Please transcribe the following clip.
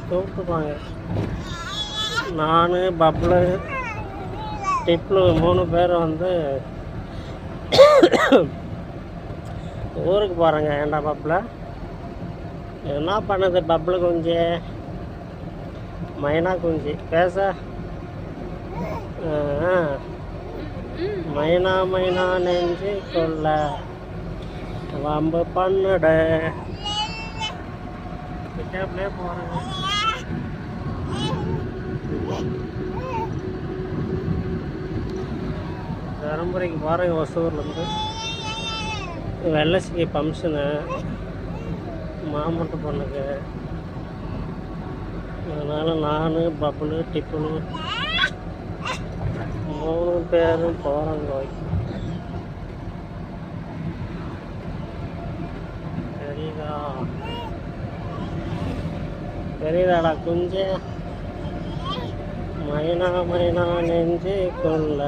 கூப்பிட்டுப்பாங்க. நான் பப்ளு டிப்ளு 3 பேர் வந்து ஊருக்கு போகிறேங்க. ஏண்டா பப்ளு என்ன பண்ணுது? பப்ளு குஞ்சு, மைனா குஞ்சு பேச மைனா மைனா நெஞ்சு கொள்ள வம்பு பண்ணுட கேப்லேயே போகிறேங்க. தருமபுரிக்கு போகிறேங்க ஒசூர்லேருந்து. வெள்ளசிக்கு ஃபங்க்ஷனு மாமட்டு பொண்ணுக்கு. அதனால் நான் பப்புளு டிப்புளு 3 பேரும் போகிறோங்க. தெரியுதாடா குஞ்சு? மைனா மைனா நெஞ்சு கொள்ள